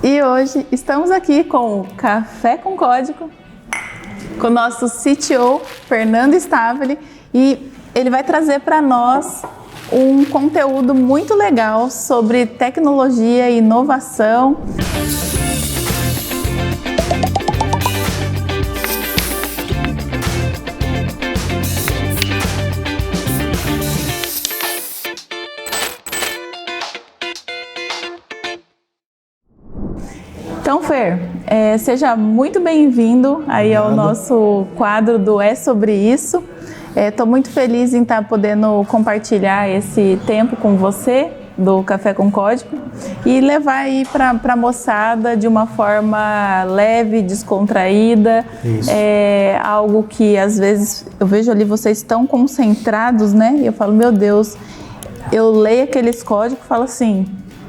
E hoje estamos aqui com o Café com Código, com o nosso CTO, Fernando Staveli, e ele vai trazer para nós um conteúdo muito legal sobre tecnologia e inovação. Então, Fer, seja muito bem-vindo aí ao nosso quadro do É Sobre Isso. Estou muito feliz em estar podendo compartilhar esse tempo com você, do Café com Código, e levar aí para a moçada de uma forma leve, descontraída. Isso. Algo que às vezes eu vejo ali vocês tão concentrados, né? E eu falo, meu Deus, eu leio aqueles códigos e falo assim,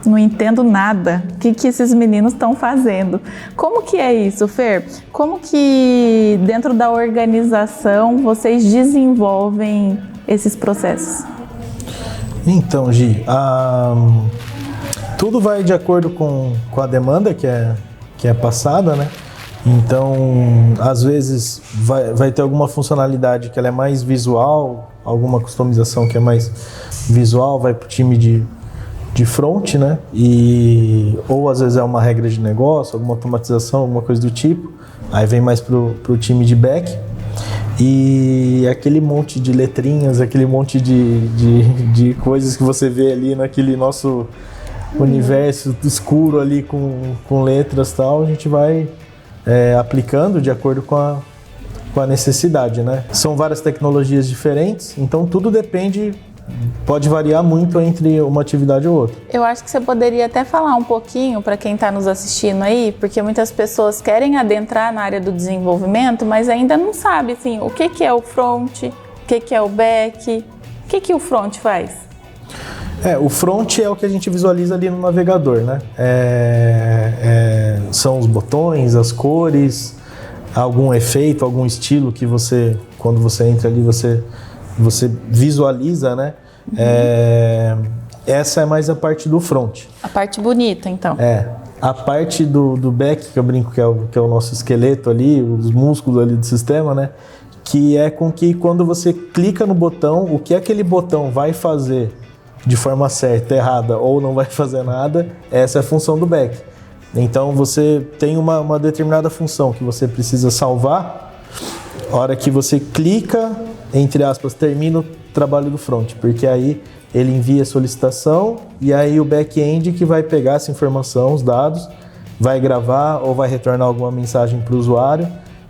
não entendo nada. O que esses meninos estão fazendo? Como que é isso, Fer? Como que dentro da organização vocês desenvolvem esses processos? Então, Gi, tudo vai de acordo com a demanda que é passada, né? Então, às vezes vai ter alguma funcionalidade que ela é mais visual, alguma customização que é mais visual, vai para o time de front, né? Ou às vezes é uma regra de negócio, alguma automatização, alguma coisa do tipo. Aí vem mais pro time de back. E aquele monte de letrinhas, aquele monte de coisas que você vê ali naquele nosso universo escuro ali com letras e tal, a gente vai aplicando de acordo com a necessidade, né? São várias tecnologias diferentes, então tudo depende. Pode variar muito entre uma atividade ou outra. Eu acho que você poderia até falar um pouquinho para quem está nos assistindo aí, porque muitas pessoas querem adentrar na área do desenvolvimento, mas ainda não sabe assim, o que é o front, o que é o back, o que o front faz? O front é o que a gente visualiza ali no navegador, né? São os botões, as cores, algum efeito, algum estilo que você, quando você entra ali, você visualiza, né? Essa é mais a parte do front. A parte bonita, então. A parte do back, que eu brinco que é o nosso esqueleto ali, os músculos ali do sistema, né? Que é com que quando você clica no botão, o que aquele botão vai fazer de forma certa, errada ou não vai fazer nada, essa é a função do back. Então você tem uma determinada função que você precisa salvar, a hora que você clica, entre aspas, termina o trabalho do front, porque aí ele envia a solicitação e aí o back-end que vai pegar essa informação, os dados, vai gravar ou vai retornar alguma mensagem para o usuário.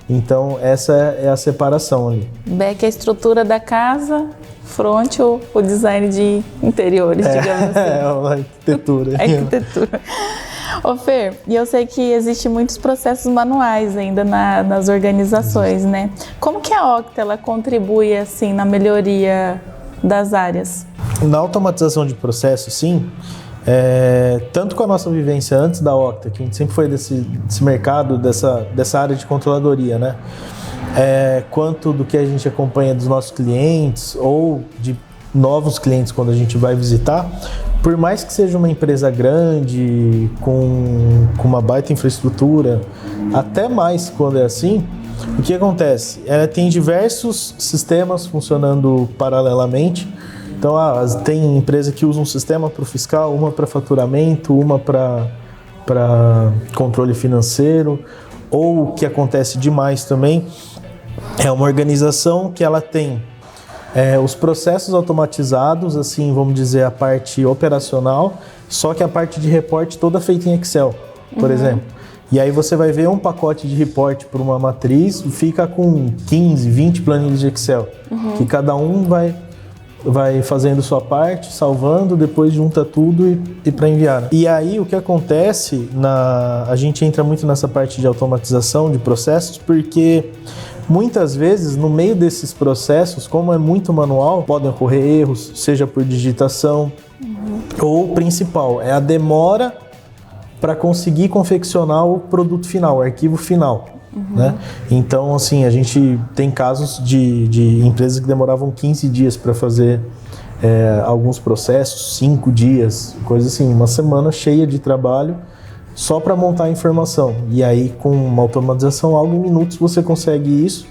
Então essa é a separação ali. Back é a estrutura da casa, front o design de interiores, digamos assim. A arquitetura. A arquitetura. Ô Fer, e eu sei que existem muitos processos manuais ainda nas organizações, né? Como que a Octa ela contribui assim na melhoria das áreas? Na automatização de processos, sim. Tanto com a nossa vivência antes da Octa, que a gente sempre foi desse mercado, dessa área de controladoria, né? Quanto do que a gente acompanha dos nossos clientes ou de novos clientes quando a gente vai visitar, por mais que seja uma empresa grande, com uma baita infraestrutura, até mais quando é assim, o que acontece? Tem diversos sistemas funcionando paralelamente. Então, tem empresa que usa um sistema para o fiscal, uma para faturamento, uma para controle financeiro, ou o que acontece demais também, é uma organização que ela tem os processos automatizados, assim, vamos dizer, a parte operacional, só que a parte de reporte toda feita em Excel, por exemplo. E aí você vai ver um pacote de report para uma matriz, fica com 15, 20 planilhas de Excel, que cada um vai fazendo sua parte, salvando, depois junta tudo e para enviar. Né? E aí o que acontece, a gente entra muito nessa parte de automatização de processos, porque muitas vezes, no meio desses processos, como é muito manual, podem ocorrer erros, seja por digitação ou o principal, é a demora para conseguir confeccionar o produto final, o arquivo final. Né? Então, assim, a gente tem casos de empresas que demoravam 15 dias para fazer alguns processos, 5 dias, coisa assim, uma semana cheia de trabalho só para montar a informação. E aí, com uma automatização, algo em minutos você consegue isso.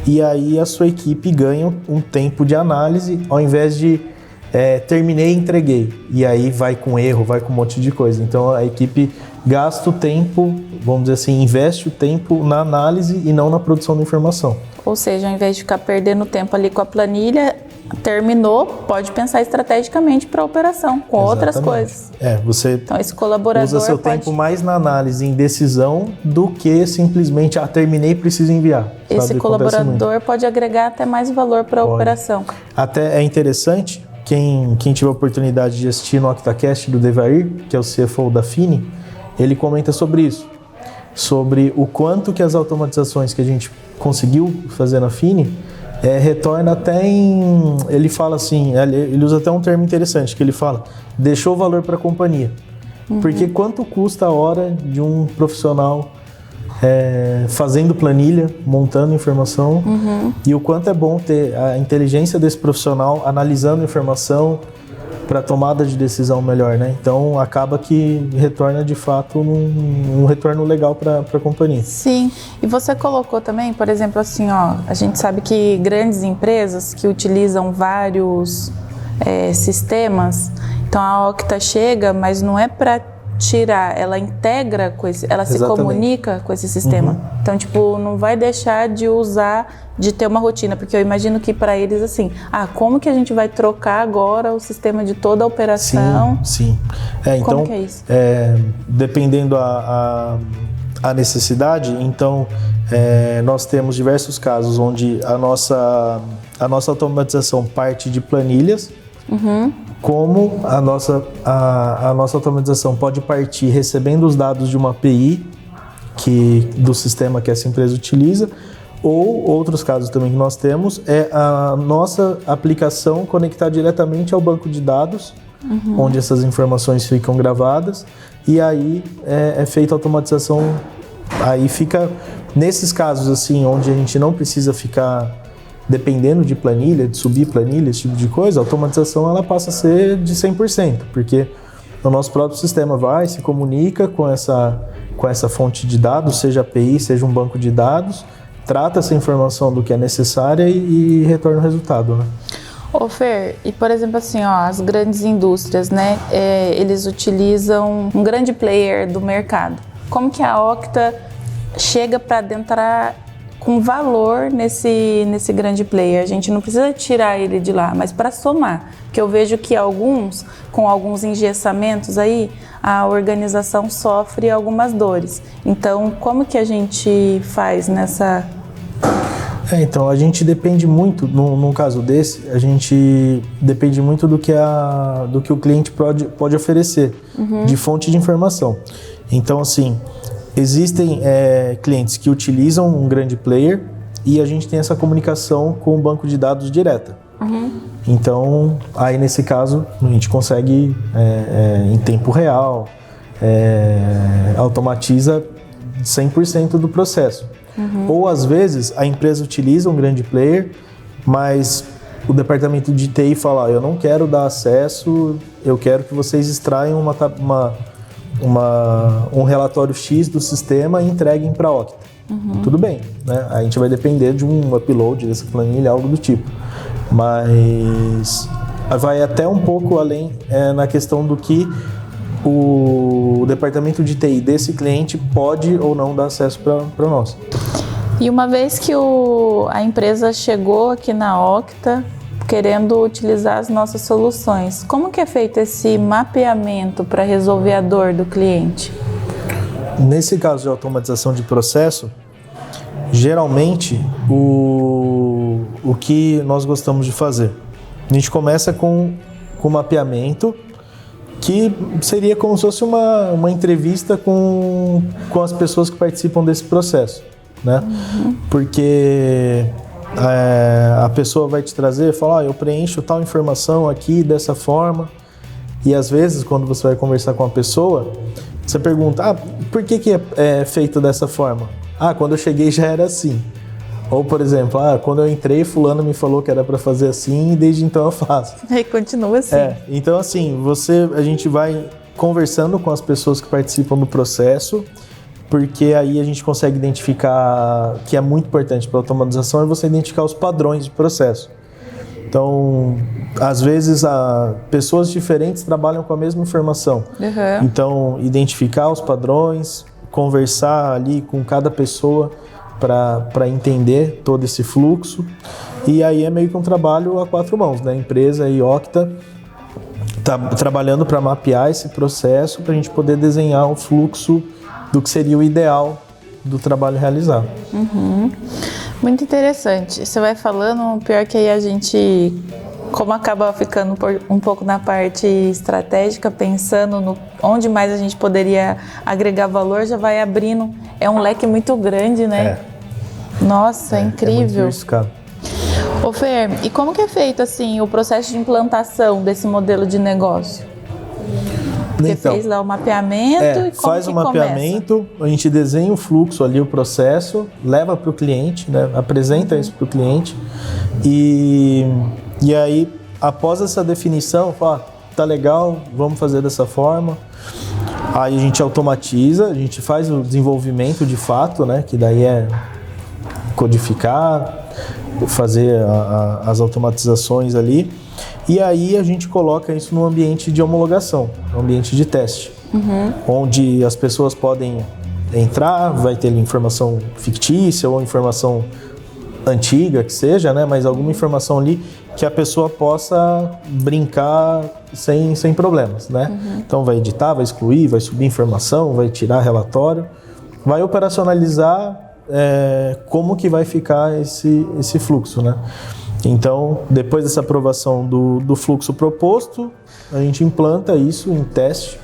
E aí a sua equipe ganha um tempo de análise, ao invés de terminei e entreguei. E aí vai com erro, vai com um monte de coisa. Então a equipe gasta o tempo, vamos dizer assim, investe o tempo na análise e não na produção da informação. Ou seja, ao invés de ficar perdendo tempo ali com a planilha, terminou, pode pensar estrategicamente para a operação, com outras coisas. Você então, esse colaborador usa seu tempo mais na análise, em decisão, do que simplesmente, terminei e preciso enviar. Esse colaborador pode agregar até mais valor para a operação. Até é interessante, quem tiver a oportunidade de assistir no OctaCast do Devair, que é o CFO da Fini, ele comenta sobre isso, sobre o quanto que as automatizações que a gente conseguiu fazer na Fini retorna até em... Ele fala assim, ele usa até um termo interessante, que ele fala, deixou valor para a companhia. Porque quanto custa a hora de um profissional fazendo planilha, montando informação, e o quanto é bom ter a inteligência desse profissional analisando informação para tomada de decisão melhor, né? Então acaba que retorna de fato um retorno legal para a companhia. Sim, e você colocou também, por exemplo, assim, a gente sabe que grandes empresas que utilizam vários sistemas, então a Octa chega, mas não é para tirar, ela integra com esse, ela se comunica com esse sistema. Então, tipo, não vai deixar de usar, de ter uma rotina, porque eu imagino que para eles, assim, como que a gente vai trocar agora o sistema de toda a operação? Sim. Então, como que é isso? Dependendo a necessidade, então, nós temos diversos casos onde a nossa automatização parte de planilhas, como a nossa automatização pode partir recebendo os dados de uma API do sistema que essa empresa utiliza, ou outros casos também que nós temos, a nossa aplicação conectar diretamente ao banco de dados, onde essas informações ficam gravadas, e aí é feita a automatização. Aí fica, nesses casos assim, onde a gente não precisa ficar dependendo de planilha, de subir planilha, esse tipo de coisa, a automatização ela passa a ser de 100%, porque o nosso próprio sistema se comunica com essa fonte de dados, seja API, seja um banco de dados, trata essa informação do que é necessária e retorna o resultado, né? Ô Fer, e por exemplo assim, as grandes indústrias, né, eles utilizam um grande player do mercado. Como que a Octa chega para adentrar com valor nesse grande player? A gente não precisa tirar ele de lá, mas para somar, porque eu vejo que com alguns engessamentos aí, a organização sofre algumas dores. Então, como que a gente faz nessa... Então, a gente depende muito, num caso desse, a gente depende muito do que o cliente pode oferecer, de fonte de informação. Então, assim, existem clientes que utilizam um grande player e a gente tem essa comunicação com o banco de dados direta. Então, aí nesse caso, a gente consegue, em tempo real, automatiza 100% do processo. Ou, às vezes, a empresa utiliza um grande player, mas o departamento de TI fala, eu não quero dar acesso, eu quero que vocês extraiam um relatório X do sistema e entreguem para a Octa. Tudo bem, né? A gente vai depender de um upload dessa planilha, algo do tipo. Mas vai até um pouco além na questão do que o departamento de TI desse cliente pode ou não dar acesso para nós. E uma vez que a empresa chegou aqui na Octa querendo utilizar as nossas soluções, como que é feito esse mapeamento para resolver a dor do cliente? Nesse caso de automatização de processo, geralmente o que nós gostamos de fazer? A gente começa com mapeamento, que seria como se fosse uma entrevista com as pessoas que participam desse processo, né? Porque a pessoa vai te trazer, falar, eu preencho tal informação aqui dessa forma, e às vezes quando você vai conversar com a pessoa, você pergunta, por que é feito dessa forma? Quando eu cheguei já era assim. Ou, por exemplo, quando eu entrei, fulano me falou que era para fazer assim e desde então eu faço. E continua assim. Então, assim, a gente vai conversando com as pessoas que participam do processo, porque aí a gente consegue identificar, que é muito importante para a automatização, é você identificar os padrões de processo. Então, às vezes, pessoas diferentes trabalham com a mesma informação. Uhum. Então, identificar os padrões, conversar ali com cada pessoa para entender todo esse fluxo. E aí é meio que um trabalho a 4 mãos, né? A empresa e Octa tá trabalhando para mapear esse processo para a gente poder desenhar um fluxo do que seria o ideal do trabalho realizado. Uhum. Muito interessante. Você vai falando, pior que aí a gente, como acaba ficando um pouco na parte estratégica, pensando no onde mais a gente poderia agregar valor, já vai abrindo. É um leque muito grande, né? Nossa, é incrível. É muito diversificado. Ô Fer, e como que é feito assim o processo de implantação desse modelo de negócio? Você fez lá o mapeamento e como faz o mapeamento, a gente desenha o fluxo ali, o processo, leva para o cliente, né? Apresenta isso para o cliente e aí, após essa definição, fala, tá legal, vamos fazer dessa forma. Aí a gente automatiza, a gente faz o desenvolvimento de fato, né? Que daí é codificar, fazer as automatizações ali. E aí a gente coloca isso no ambiente de homologação, no ambiente de teste, onde as pessoas podem entrar, vai ter informação fictícia ou informação antiga que seja, né? Mas alguma informação ali que a pessoa possa brincar sem problemas, né? Então vai editar, vai excluir, vai subir informação, vai tirar relatório, vai operacionalizar como que vai ficar esse fluxo, né? Então, depois dessa aprovação do fluxo proposto, a gente implanta isso em teste,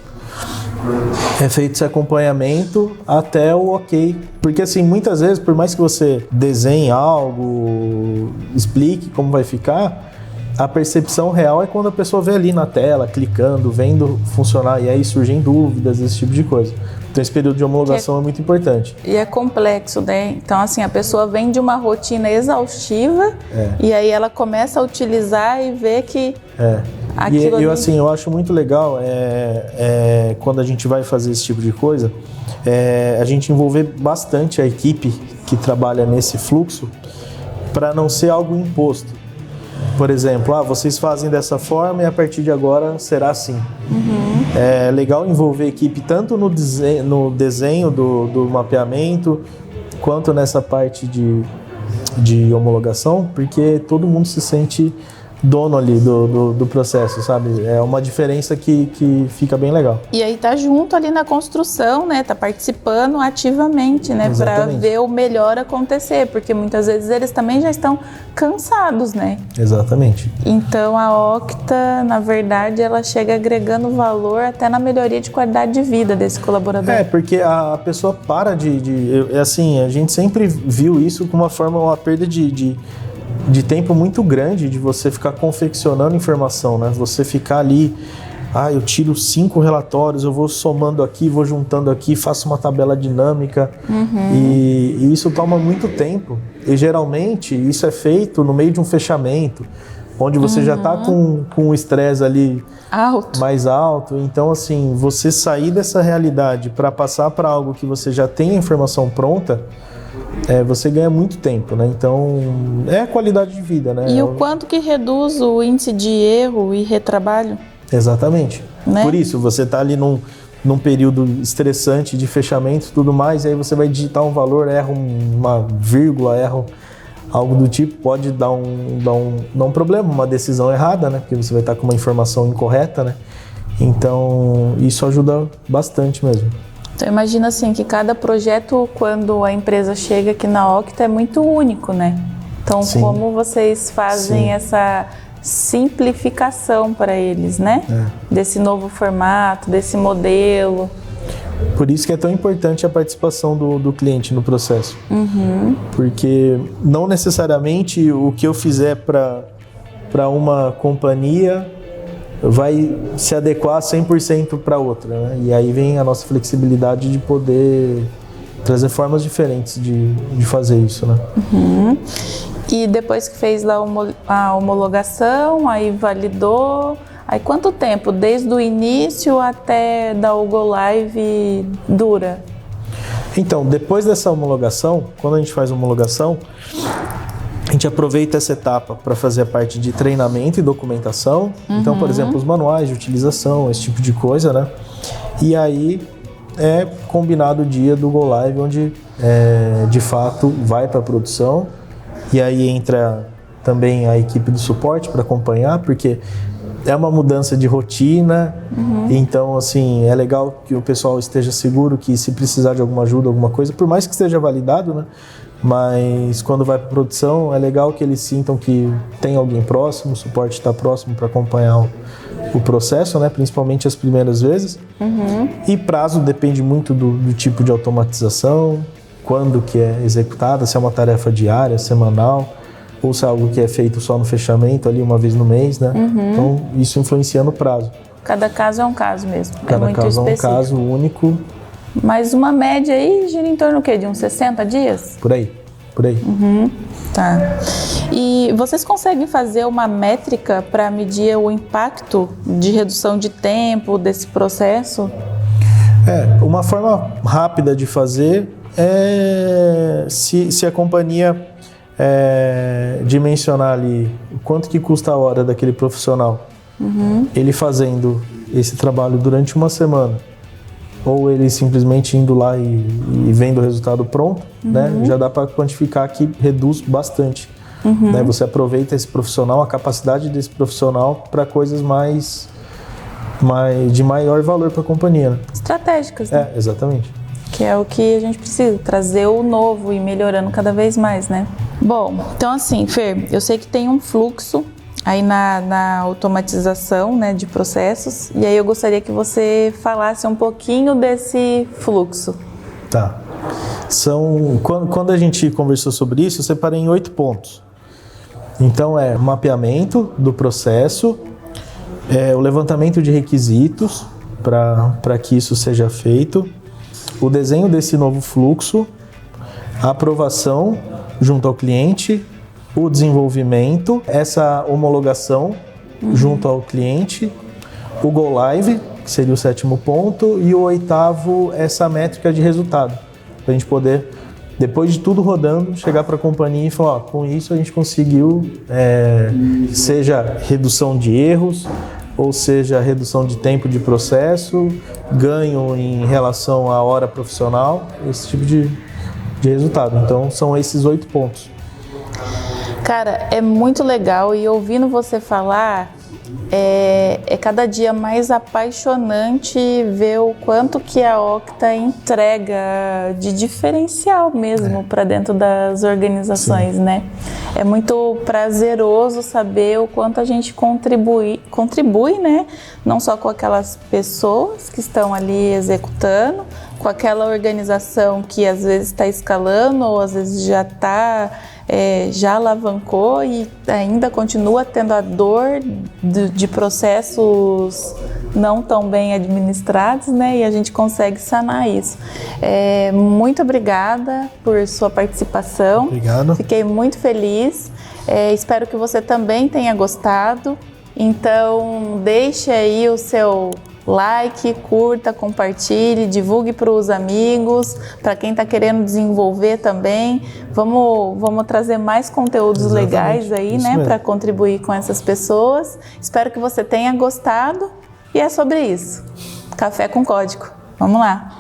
é feito esse acompanhamento até o ok. Porque assim, muitas vezes, por mais que você desenhe algo, explique como vai ficar, a percepção real é quando a pessoa vê ali na tela, clicando, vendo funcionar, e aí surgem dúvidas, esse tipo de coisa. Então esse período de homologação é muito importante. E é complexo, né? Então assim, a pessoa vem de uma rotina exaustiva e aí ela começa a utilizar e vê que aquilo eu assim, eu acho muito legal quando a gente vai fazer esse tipo de coisa, a gente envolver bastante a equipe que trabalha nesse fluxo para não ser algo imposto. Por exemplo, vocês fazem dessa forma e a partir de agora será assim. É legal envolver a equipe tanto no desenho do mapeamento, quanto nessa parte de homologação, porque todo mundo se sente dono ali do processo, sabe? É uma diferença que fica bem legal. E aí tá junto ali na construção, né? Tá participando ativamente, né? Para ver o melhor acontecer, porque muitas vezes eles também já estão cansados, né? Exatamente. Então a Octa, na verdade, ela chega agregando valor até na melhoria de qualidade de vida desse colaborador. Porque a pessoa para assim, a gente sempre viu isso como uma perda de tempo muito grande de você ficar confeccionando informação, né? Você ficar ali, eu tiro 5 relatórios, eu vou somando aqui, vou juntando aqui, faço uma tabela dinâmica e isso toma muito tempo. E geralmente isso é feito no meio de um fechamento, onde você já está com o estresse ali mais alto. Então, assim, você sair dessa realidade para passar para algo que você já tem a informação pronta, você ganha muito tempo, né? Então, é a qualidade de vida, né? E o quanto que reduz o índice de erro e retrabalho? Exatamente. Né? Por isso, você está ali num período estressante de fechamento e tudo mais, e aí você vai digitar um valor, erra uma vírgula, erra algo do tipo, pode dar um problema, uma decisão errada, né? Porque você vai estar com uma informação incorreta, né? Então, isso ajuda bastante mesmo. Então imagina assim que cada projeto, quando a empresa chega aqui na Octa, é muito único, né? Então como vocês fazem essa simplificação para eles, né? Desse novo formato, desse modelo. Por isso que é tão importante a participação do cliente no processo. Porque não necessariamente o que eu fizer para uma companhia vai se adequar 100% para outra, né? E aí vem a nossa flexibilidade de poder trazer formas diferentes de fazer isso, né? E depois que fez lá a homologação, aí validou, Aí quanto tempo, desde o início até dar o Go Live, dura? Então, depois dessa homologação, quando a gente faz a homologação, a gente aproveita essa etapa para fazer a parte de treinamento e documentação. Então, por exemplo, os manuais de utilização, esse tipo de coisa, né? E aí é combinado o dia do Go Live, onde de fato vai para a produção. E aí entra também a equipe do suporte para acompanhar, porque é uma mudança de rotina. Então, assim, é legal que o pessoal esteja seguro que se precisar de alguma ajuda, alguma coisa, por mais que esteja validado, né? Mas quando vai para produção, é legal que eles sintam que tem alguém próximo, o suporte está próximo para acompanhar o processo, né? Principalmente as primeiras vezes. E prazo depende muito do tipo de automatização, quando que é executada, se é uma tarefa diária, semanal, ou se é algo que é feito só no fechamento, ali uma vez no mês, né? Então, isso influencia no prazo. Cada caso é um caso mesmo, Cada muito caso específico. É um caso único. Mas uma média aí gira em torno do quê? De uns 60 dias? Por aí. Tá. E vocês conseguem fazer uma métrica para medir o impacto de redução de tempo desse processo? Uma forma rápida de fazer é se a companhia dimensionar ali o quanto que custa a hora daquele profissional, ele fazendo esse trabalho durante uma semana, ou ele simplesmente indo lá e vendo o resultado pronto, né? Já dá para quantificar que reduz bastante. Né? Você aproveita esse profissional, a capacidade desse profissional para coisas de maior valor para a companhia. Né? Estratégicas, né? Exatamente. Que é o que a gente precisa, trazer o novo e melhorando cada vez mais, né? Bom, então assim, Fer, eu sei que tem um fluxo aí na automatização, né, de processos, e aí eu gostaria que você falasse um pouquinho desse fluxo. Tá. Quando a gente conversou sobre isso, eu separei em 8 pontos. Então, o mapeamento do processo, o levantamento de requisitos para que isso seja feito, o desenho desse novo fluxo, a aprovação junto ao cliente, o desenvolvimento, essa homologação junto ao cliente, o Go Live, que seria o 7º ponto, e o 8º, essa métrica de resultado, para a gente poder, depois de tudo rodando, chegar para a companhia e falar, com isso a gente conseguiu, seja redução de erros, ou seja, redução de tempo de processo, ganho em relação à hora profissional, esse tipo de resultado. Então, são esses 8 pontos. Cara, é muito legal, e ouvindo você falar, é cada dia mais apaixonante ver o quanto que a Octa entrega de diferencial mesmo para dentro das organizações, Sim. né? É muito prazeroso saber o quanto a gente contribui, né? Não só com aquelas pessoas que estão ali executando, com aquela organização que às vezes está escalando ou às vezes já alavancou e ainda continua tendo a dor de processos não tão bem administrados, né? E a gente consegue sanar isso. Muito obrigada por sua participação. Obrigado. Fiquei muito feliz. Espero que você também tenha gostado. Então, deixe aí o seu like, curta, compartilhe, divulgue para os amigos, para quem está querendo desenvolver também. Vamos trazer mais conteúdos Exatamente. Legais aí, né, para contribuir com essas pessoas. Espero que você tenha gostado e é sobre isso. Café com Código. Vamos lá!